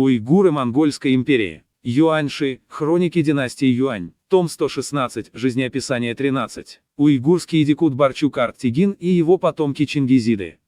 Уйгуры Монгольской империи. Юаньши, хроники династии Юань. Том 116, жизнеописание 13. Уйгурский идикут Барчук-Арт-Тегин и его потомки Чингизиды.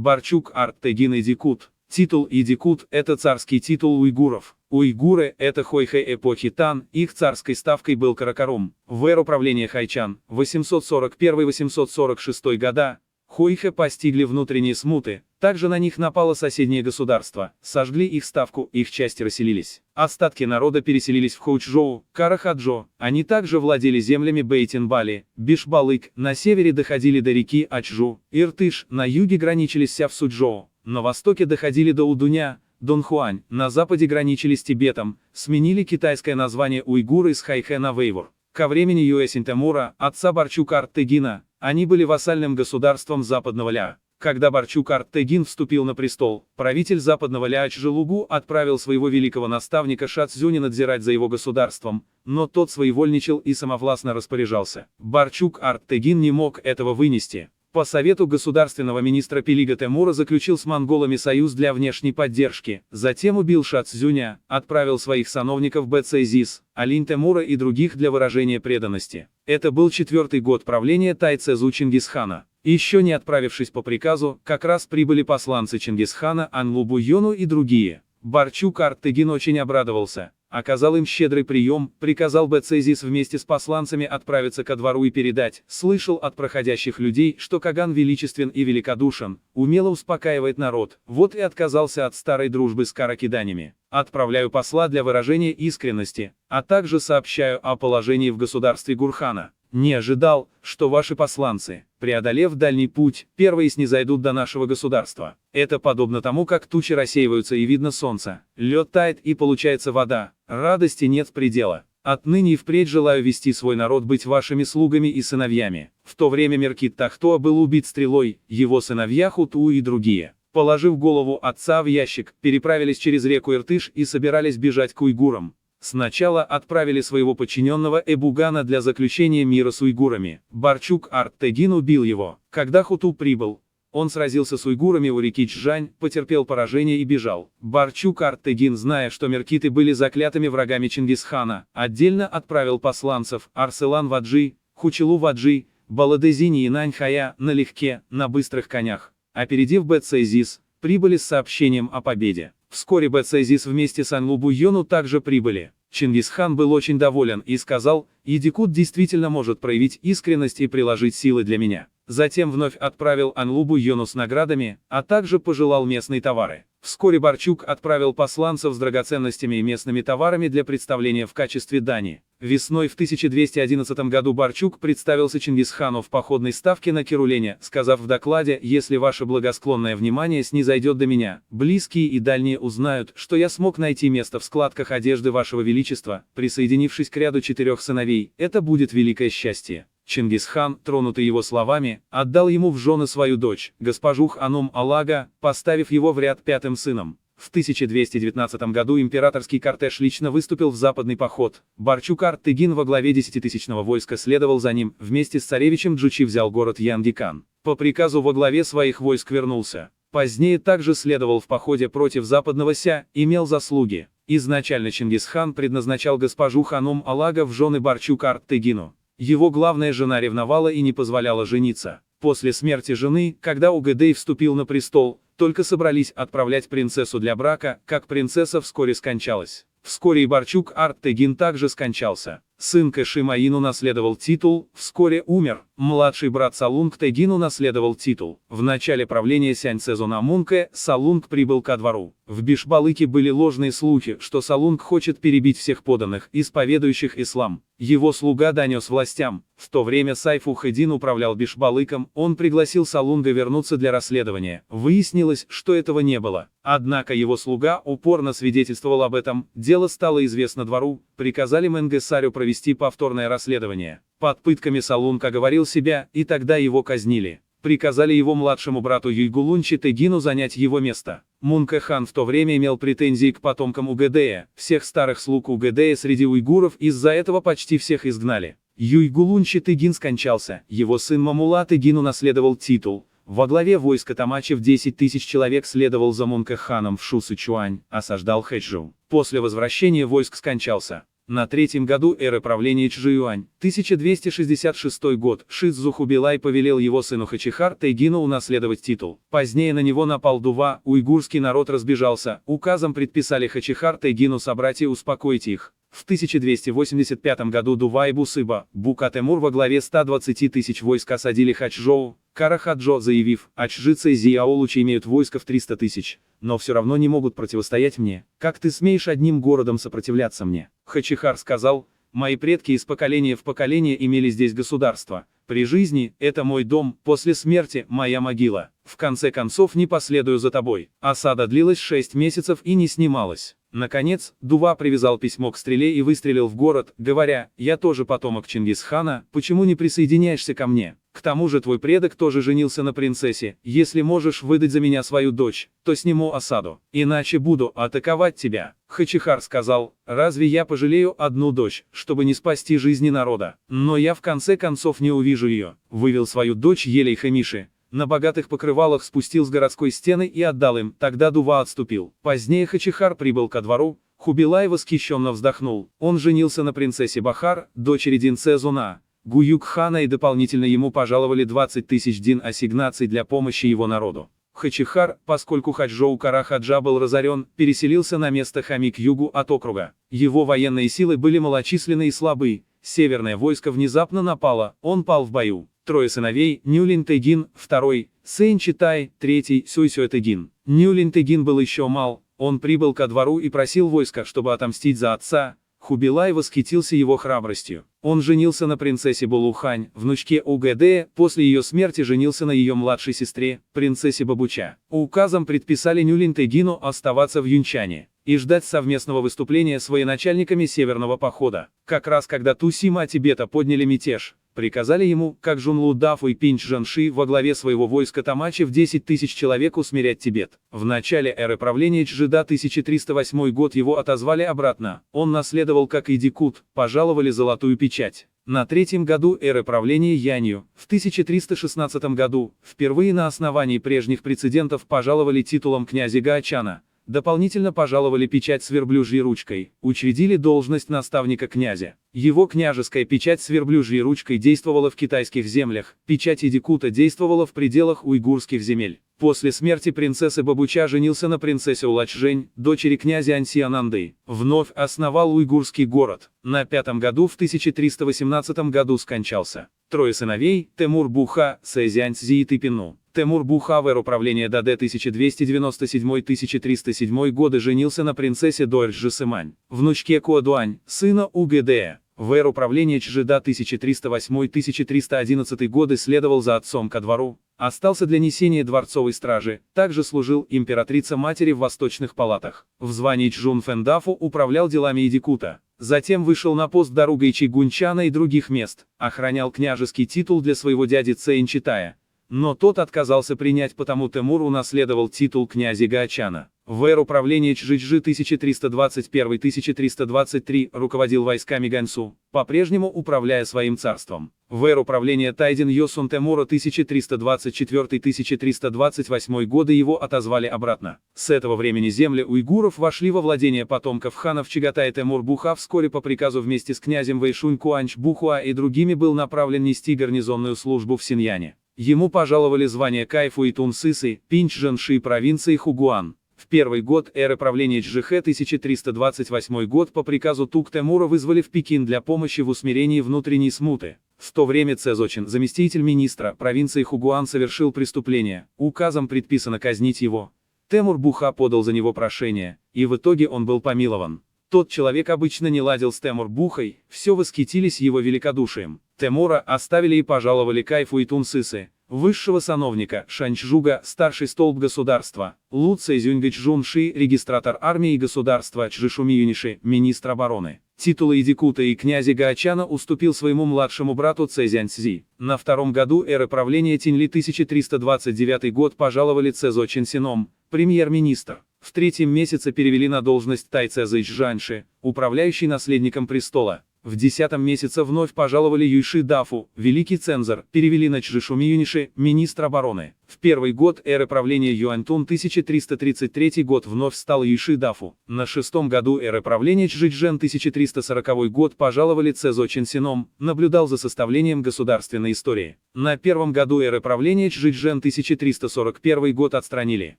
Барчук-Арт-Тегин идикут. Титул идикут – это царский титул уйгуров. Уйгуры – это хойхэ эпохи Тан, их царской ставкой был Каракарум. В эру правления Хайчан, 841-846 года, хойхэ постигли внутренние смуты, также на них напало соседнее государство, сожгли их ставку, их части расселились. Остатки народа переселились в Хоучжоу, Карахаджо, они также владели землями Бейтин-Бали, Бишбалык, на севере доходили до реки Ачжу, Иртыш, на юге граничили с Сявсуджоу. На востоке доходили до Удуня, Донхуань, на западе граничили с Тибетом, сменили китайское название уйгуры с хайхэ на вейвур. Ко времени Юэсин Тимура, отца Барчук-Арт-Тегина, они были вассальным государством западного Ля. Когда Барчук-Арт-Тегин вступил на престол, правитель западного Ля Ачжелугу отправил своего великого наставника Шацзюня надзирать за его государством, но тот своевольничал и самовластно распоряжался. Барчук-Арт-Тегин не мог этого вынести. По совету государственного министра Пелига Тимура заключил с монголами союз для внешней поддержки, затем убил Шацзюня, отправил своих сановников Бэцэзис, Алинь Тимура и других для выражения преданности. Это был 4-й год правления Тайцзу Чингисхана. Еще не отправившись по приказу, как раз прибыли посланцы Чингисхана Анлубу-Йону и другие. Барчук-Арт-Тегин очень обрадовался. Оказал им щедрый прием, приказал Бэцэзис вместе с посланцами отправиться ко двору и передать, слышал от проходящих людей, что Каган величествен и великодушен, умело успокаивает народ, вот и отказался от старой дружбы с каракиданями. Отправляю посла для выражения искренности, а также сообщаю о положении в государстве Гурхана. Не ожидал, что ваши посланцы, преодолев дальний путь, первые снизойдут до нашего государства. Это подобно тому, как тучи рассеиваются и видно солнце, лед тает и получается вода, радости нет предела. Отныне и впредь желаю вести свой народ быть вашими слугами и сыновьями. В то время Меркит Тахтоа был убит стрелой, его сыновья Хуту и другие, положив голову отца в ящик, переправились через реку Иртыш и собирались бежать к уйгурам. Сначала отправили своего подчиненного Эбугана для заключения мира с уйгурами. Барчук-Арт-Тегин убил его. Когда Хуту прибыл, он сразился с уйгурами у реки Чжань, потерпел поражение и бежал. Барчук-Арт-Тегин, зная, что меркиты были заклятыми врагами Чингисхана, отдельно отправил посланцев Арселан-Ваджи, Хучелу-Ваджи, Баладезини и Наньхая налегке, на быстрых конях. Опередив Бэцэзис, прибыли с сообщением о победе. Вскоре Бэцэзис вместе с Анлубу-Йону также прибыли. Чингисхан был очень доволен и сказал: «Идикут действительно может проявить искренность и приложить силы для меня». Затем вновь отправил Анлубу-Йону с наградами, а также пожелал местные товары. Вскоре Барчук отправил посланцев с драгоценностями и местными товарами для представления в качестве дани. Весной в 1211 году Барчук представился Чингисхану в походной ставке на Керулене, сказав в докладе: «Если ваше благосклонное внимание снизойдет до меня, близкие и дальние узнают, что я смог найти место в складках одежды вашего величества, присоединившись к ряду 4 сыновей, это будет великое счастье». Чингисхан, тронутый его словами, отдал ему в жены свою дочь, госпожу Ханум-Алага, поставив его в ряд 5-м сыном. В 1219 году императорский кортеж лично выступил в западный поход. Барчук-Арт-Тегин во главе 10-тысячного войска следовал за ним, вместе с царевичем Джучи взял город Янгикан. По приказу во главе своих войск вернулся. Позднее также следовал в походе против западного Ся, имел заслуги. Изначально Чингисхан предназначал госпожу Ханум-Алага в жены Барчук-Арт-Тегину. Его главная жена ревновала и не позволяла жениться. После смерти жены, когда Угэдэй вступил на престол, только собрались отправлять принцессу для брака, как принцесса вскоре скончалась. Вскоре и Барчук-Арт-Тегин также скончался. Сын Кэши-Маин унаследовал титул, вскоре умер. Младший брат Салунг-Тегин унаследовал титул. В начале правления Сянь-Цзуна-Мункэ Салунг прибыл ко двору. В Бишбалыке были ложные слухи, что Салунг хочет перебить всех подданных, исповедующих ислам. Его слуга донес властям. В то время Сайфу-Хэддин управлял Бишбалыком, он пригласил Салунга вернуться для расследования. Выяснилось, что этого не было. Однако его слуга упорно свидетельствовал об этом, дело стало известно двору, приказали Менгесарю провести повторное расследование. Под пытками Салунг оговорил себя, и тогда его казнили. приказали его младшему брату Юйгулун Читэгину занять его место. Мунка хан в то время имел претензии к потомкам Угэдэя, всех старых слуг Угэдэя среди уйгуров, из-за этого почти всех изгнали. Юйгулун Читэгин скончался, его сын Мамула Тэгин унаследовал титул. Во главе войска Тамачев 10 тысяч человек следовал за Мунка ханом в Шу-Сычуань, осаждал Хэчжоу. После возвращения войск скончался. На третьем году эры правления Чжиюань, 1266 год, Шидзу Хубилай повелел его сыну Хачихар Тайгину унаследовать титул. Позднее на него напал Дува, уйгурский народ разбежался, указом предписали Хачихар Тайгину собрать и успокоить их. В 1285 году Дува и Бусыба, Бука-Темур во главе 120 тысяч войск осадили Хачжоу, Карахаджо заявив, Ачжица и Зияолучи имеют войско в 300 тысяч, но все равно не могут противостоять мне. Как ты смеешь одним городом сопротивляться мне? Хачихар сказал, мои предки из поколения в поколение имели здесь государство. При жизни – это мой дом, после смерти – моя могила. В конце концов не последую за тобой. Осада длилась 6 месяцев и не снималась. Наконец, Дува привязал письмо к стреле и выстрелил в город, говоря, я тоже потомок Чингисхана, почему не присоединяешься ко мне? К тому же твой предок тоже женился на принцессе, если можешь выдать за меня свою дочь, то сниму осаду, иначе буду атаковать тебя. Хачихар сказал, разве я пожалею одну дочь, чтобы не спасти жизни народа? Но я в конце концов не увижу ее. Вывел свою дочь Елей-Хамиши. На богатых покрывалах спустил с городской стены и отдал им, тогда Дува отступил. Позднее Хачихар прибыл ко двору, Хубилай восхищенно вздохнул. Он женился на принцессе Бахар, дочери Динце Зуна, Гуюк хана, и дополнительно ему пожаловали 20 тысяч дин ассигнаций для помощи его народу. Хачихар, поскольку Хаджоу Карахаджа был разорен, переселился на место Хами к югу от округа. Его военные силы были малочисленны и слабы, северное войско внезапно напало, он пал в бою. Трое сыновей, Нюлин Тайгин, второй, Сэн Читай, третий, Сюйсюэ Тайгин. Нюлин Тайгин был еще мал, он прибыл ко двору и просил войска, чтобы отомстить за отца. Хубилай восхитился его храбростью. Он женился на принцессе Булухань, внучке Угэдэя, после ее смерти женился на ее младшей сестре, принцессе Бабуча. Указом предписали Нюлин Тайгину оставаться в Юнчане и ждать совместного выступления с военачальниками Северного похода. Как раз когда Тусима Тибета подняли мятеж, приказали ему, как Жунлу Дафу и Пинч Жанши во главе своего войска Тамачи в 10 тысяч человек усмирять Тибет. В начале эры правления Чжида 1308 год его отозвали обратно, он наследовал как Идикут, пожаловали золотую печать. На третьем году эры правления Янью, в 1316 году, впервые на основании прежних прецедентов пожаловали титулом князя Гаочана. Дополнительно пожаловали печать с верблюжьей ручкой, учредили должность наставника князя. Его княжеская печать с верблюжьей ручкой действовала в китайских землях, печать Идикута действовала в пределах уйгурских земель. После смерти принцессы Бабуча женился на принцессе Улачжэнь, дочери князя Ансиананды. Вновь основал уйгурский город. На пятом году в 1318 году скончался. Трое сыновей, Темур Буха, Сэзянь Цзи и Тыпину. Темур Буха в эру правления Даде 1297-1307 годы женился на принцессе Дорджи Сымань, внучке Куадуань, сына Угэдэя. В эру правления Чжида 1308-1311 годы следовал за отцом ко двору, остался для несения дворцовой стражи, также служил императрица-матери в восточных палатах. В звании Чжун Фэндафу управлял делами Идикута. Затем вышел на пост Даругайчи Гунчана и других мест, охранял княжеский титул для своего дяди Цэйн Читая. Но тот отказался принять, потому Темур унаследовал титул князя Гаочана. В эру правления Чжиджи 1321-1323 руководил войсками Ганьсу, по-прежнему управляя своим царством. В эру правления Тайдин Йосун Темура 1324-1328 годы его отозвали обратно. С этого времени земли уйгуров вошли во владение потомков ханов Чагатай. Темур Буха вскоре по приказу вместе с князем Вэйшунь Куанч Бухуа и другими был направлен нести гарнизонную службу в Синьяне. Ему пожаловали звания Кайфу и Тунсысы, Пинч Жанши провинции Хугуан. В первый год эры правления Чжихэ 1328 год по приказу Тук-Темура вызвали в Пекин для помощи в усмирении внутренней смуты. В то время Цзочин, заместитель министра провинции Хугуан, совершил преступление, указом предписано казнить его. Темур Буха подал за него прошение, и в итоге он был помилован. Тот человек обычно не ладил с Темур Бухой, все восхитились его великодушием. Темура оставили и пожаловали Кайфу и Тунсысы, высшего сановника, Шанчжуга, старший столб государства, Лу Цзюньгэчжунши, регистратор армии и государства, Чжишуми Юниши, министр обороны. Титулы Идикута и князя Гаочана уступил своему младшему брату Цзяньцзи. На втором году эры правления Тиньли 1329 год пожаловали Цзо Чинсином, премьер-министр. В третьем месяце перевели на должность Тайце Зэйчжанши, управляющий наследником престола. В 10 месяце вновь пожаловали Юйши Дафу, великий цензор, перевели на Чжишуми Юниши, министр обороны. В первый год эры правления Юаньтун 1333 год вновь стал Юйши Дафу. На шестом году эры правления Чжичжэн 1340 год пожаловали Цзо Чинсином, наблюдал за составлением государственной истории. На первом году эры правления Чжичжэн 1341 год отстранили.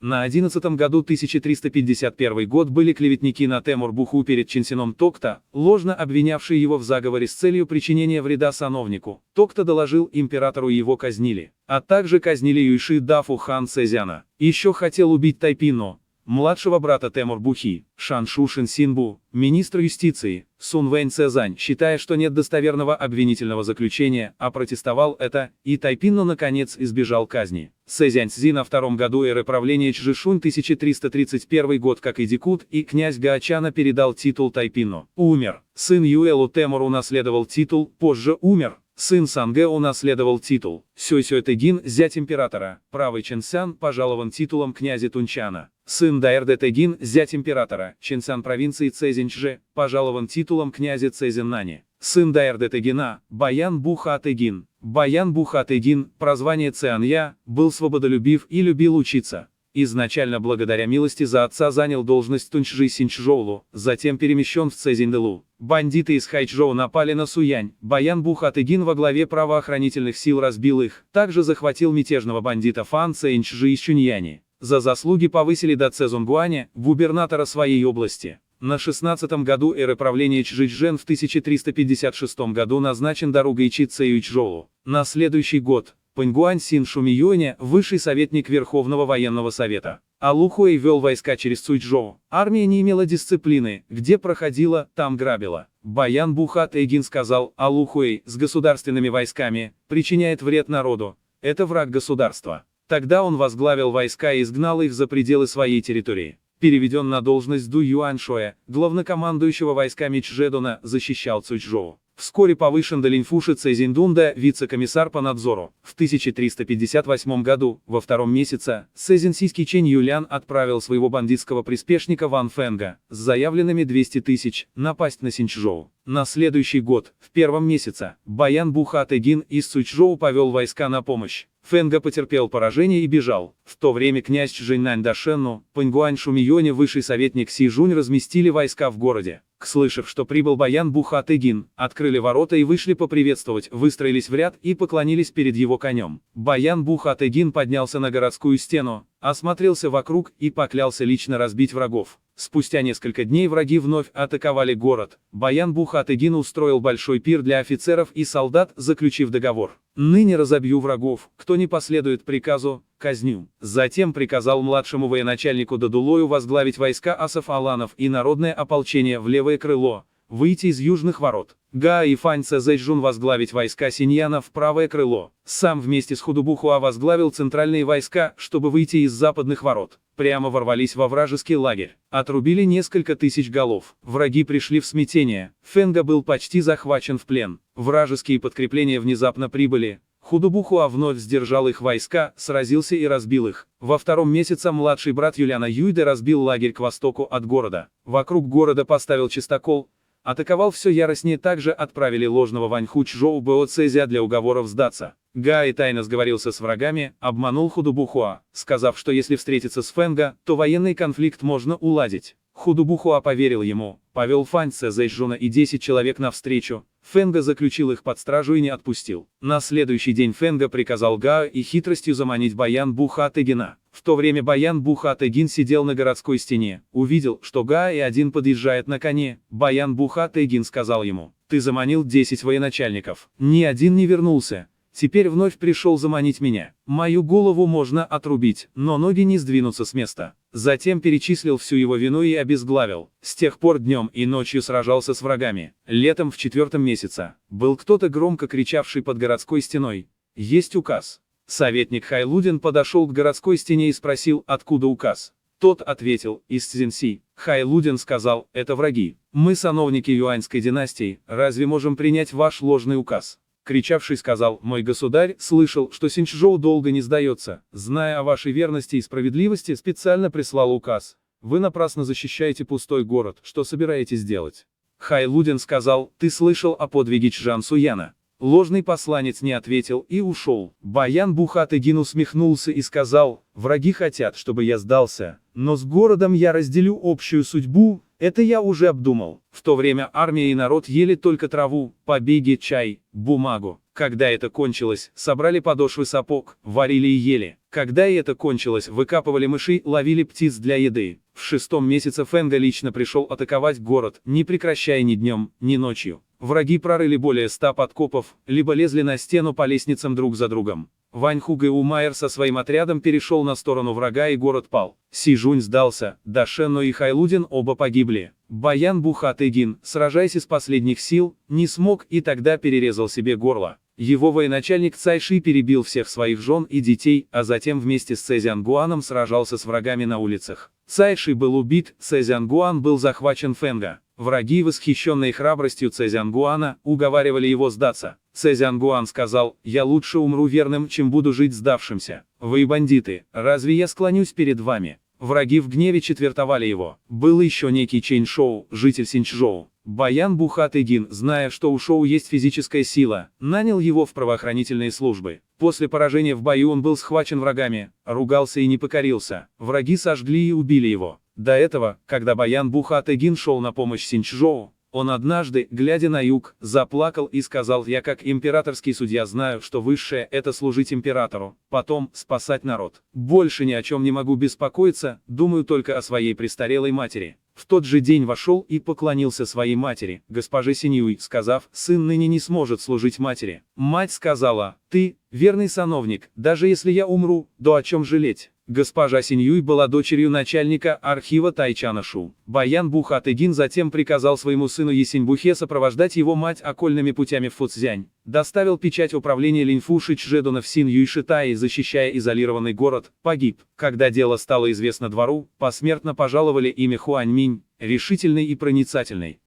На 11 году 1351 год были клеветники на Темур-Буху перед Чинсином Токта, ложно обвинявшие его в заговоре с целью причинения вреда сановнику. Токта доложил императору и его казнили. А также казнили Юйши Дафу хан Цзяна. Еще хотел убить Тайпино, младшего брата Темур-Бухи, Шаншу Шинсинбу, министр юстиции, Сун Вэнь Цзань, считая, что нет достоверного обвинительного заключения, опротестовал это, и Тайпино наконец избежал казни. Цзяньцзи на втором году эры правления Чжишунь 1331 год как Идикут и князь Гаочана передал титул Тайпино. Умер. Сын Юэлу Темур унаследовал титул, позже умер. Сын Сангэ унаследовал титул. Сюйсюэ Тэгин, зять императора, правый Чэнсян, пожалован титулом князя Тунчана. Сын Даэрдэ Тэгин, зять императора, Чэнсян провинции Цзиньчжэ, пожалован титулом князя Цзиннани. Сын Даэрдэ Тэгина, Баян Буха Тэгин. Баян Буха Тэгин, прозвание Цзянья, был свободолюбив и любил учиться. Изначально благодаря милости за отца занял должность Тунчжи Синчжоулу, затем перемещен в Цзиньдэлу. Бандиты из Хайчжоу напали на Суянь, Баян Буха Тэгин во главе правоохранительных сил разбил их, также захватил мятежного бандита Фан Цзиньчжи из Чуньяни. За заслуги повысили до Цзунгуаня, губернатора своей области. На 16-м году эры правления Чжичжэн в 1356 году назначен Даругайчи Цзэюйчжоулу. На следующий год Пэньгуань Син Шумиюэня, высший советник Верховного военного совета. Алухуэй вел войска через Цуйчжоу. Армия не имела дисциплины, где проходила, там грабила. Баян Буха Тэгин сказал, Алухуэй с государственными войсками причиняет вред народу. Это враг государства. Тогда он возглавил войска и изгнал их за пределы своей территории. Переведен на должность Ду Юаньшуэ, главнокомандующего войсками Чжэдуна, защищал Цуйчжоу. Вскоре повышен до Линьфуши Цзиньдунда, вице-комиссар по надзору. В 1358 году, во втором месяце, цзиньсийский Чэнь Юлян отправил своего бандитского приспешника Ван Фэнга с заявленными 200 тысяч напасть на Синьчжоу. На следующий год, в первом месяце, Баян Буха Тэгин из Цуйчжоу повел войска на помощь. Фэнга потерпел поражение и бежал. В то время князь Чжэньнань Дашенну, Пэньгуань Шумиюэня, высший советник Си Жунь разместили войска в городе. Слышав, что прибыл Баян Буха Тэгин, открыли ворота и вышли поприветствовать, выстроились в ряд и поклонились перед его конем. Баян Буха Тэгин поднялся на городскую стену, осмотрелся вокруг и поклялся лично разбить врагов. Спустя несколько дней враги вновь атаковали город. Баян Буха Тэгин устроил большой пир для офицеров и солдат, заключив договор. «Ныне разобью врагов, кто не последует приказу, казню». Затем приказал младшему военачальнику Дадулою возглавить войска асов-аланов и народное ополчение в левое крыло, выйти из южных ворот. Га и Фань Цзэйчжун возглавить войска Синьяна в правое крыло. Сам вместе с Худубухуа возглавил центральные войска, чтобы выйти из западных ворот. Прямо ворвались во вражеский лагерь. Отрубили несколько тысяч голов. Враги пришли в смятение. Фэнга был почти захвачен в плен. Вражеские подкрепления внезапно прибыли. Худубухуа вновь сдержал их войска, сразился и разбил их. Во втором месяце младший брат Юляна Юйде разбил лагерь к востоку от города. Вокруг города поставил чистокол. Атаковал все яростнее, также отправили ложного Ваньху Чжоу Бэо Цзя для уговоров сдаться. Гаи тайно сговорился с врагами, обманул Худубухуа, сказав, что если встретиться с Фэнга, то военный конфликт можно уладить. Худубухуа поверил ему, повел Фань Цзэйчжуна и 10 человек навстречу. Фэнга заключил их под стражу и не отпустил. На следующий день Фэнга приказал Гао и хитростью заманить Баян Буха Тэгина. В то время Баян Буха Тэгин сидел на городской стене, увидел, что Гаи один подъезжает на коне. Баян Буха Тэгин сказал ему: «Ты заманил 10 военачальников, ни один не вернулся. Теперь вновь пришел заманить меня. Мою голову можно отрубить, но ноги не сдвинутся с места». Затем перечислил всю его вину и обезглавил. С тех пор днем и ночью сражался с врагами. Летом в 4 месяце был кто-то громко кричавший под городской стеной: «Есть указ». Советник Хайлудин подошел к городской стене и спросил, откуда указ. Тот ответил, из Цзиньси. Хайлудин сказал, это враги. Мы сановники юаньской династии, разве можем принять ваш ложный указ? Кричавший сказал, мой государь, слышал, что Синьчжоу долго не сдается, зная о вашей верности и справедливости, специально прислал указ. Вы напрасно защищаете пустой город, что собираетесь делать? Хайлудин сказал, ты слышал о подвиге Чжан Суяна? Ложный посланец не ответил и ушел. Баян Бухатыгин усмехнулся и сказал, враги хотят, чтобы я сдался, но с городом я разделю общую судьбу, это я уже обдумал. В то время армия и народ ели только траву, побеги, чай, бумагу. Когда это кончилось, собрали подошвы сапог, варили и ели. Когда и это кончилось, выкапывали мышей, ловили птиц для еды. В 6-м месяце Фэнга лично пришел атаковать город, не прекращая ни днем, ни ночью. Враги прорыли более 100 подкопов, либо лезли на стену по лестницам друг за другом. Вань Хугэу-Майер со своим отрядом перешел на сторону врага и город пал. Си Жунь сдался, Дашенно и Хайлудин оба погибли. Баян Бухатыгин, сражаясь из последних сил, не смог и тогда перерезал себе горло. Его военачальник Цай Ши перебил всех своих жен и детей, а затем вместе с Цзянгуаном сражался с врагами на улицах. Цай Ши был убит, Цзянгуан был захвачен Фэнга. Враги, восхищенные храбростью Цзянгуана, уговаривали его сдаться. Цзянгуан сказал, я лучше умру верным, чем буду жить сдавшимся. Вы бандиты, разве я склонюсь перед вами? Враги в гневе четвертовали его. Был еще некий Чэнь Шоу, житель Синьчжоу. Баян Бухатыгин, зная, что у Шоу есть физическая сила, нанял его в правоохранительные службы. После поражения в бою он был схвачен врагами, ругался и не покорился. Враги сожгли и убили его. До этого, когда Баян Бухатыгин шел на помощь Синьчжоу, он однажды, глядя на юг, заплакал и сказал, я как императорский судья знаю, что высшее – это служить императору, потом спасать народ. Больше ни о чем не могу беспокоиться, думаю только о своей престарелой матери. В тот же день вошел и поклонился своей матери, госпоже Синьюй, сказав, сын ныне не сможет служить матери. Мать сказала, ты, верный сановник, даже если я умру, то о чем жалеть? Госпожа Синьюй была дочерью начальника архива Тайчана Шу. Баян Бухатыгин затем приказал своему сыну Есиньбухе сопровождать его мать окольными путями в Фуцзянь. Доставил печать управления Линьфу Шичжедуна в Синь-Юйшитае, защищая изолированный город, погиб. Когда дело стало известно двору, посмертно пожаловали имя Хуаньминь, решительный и проницательный.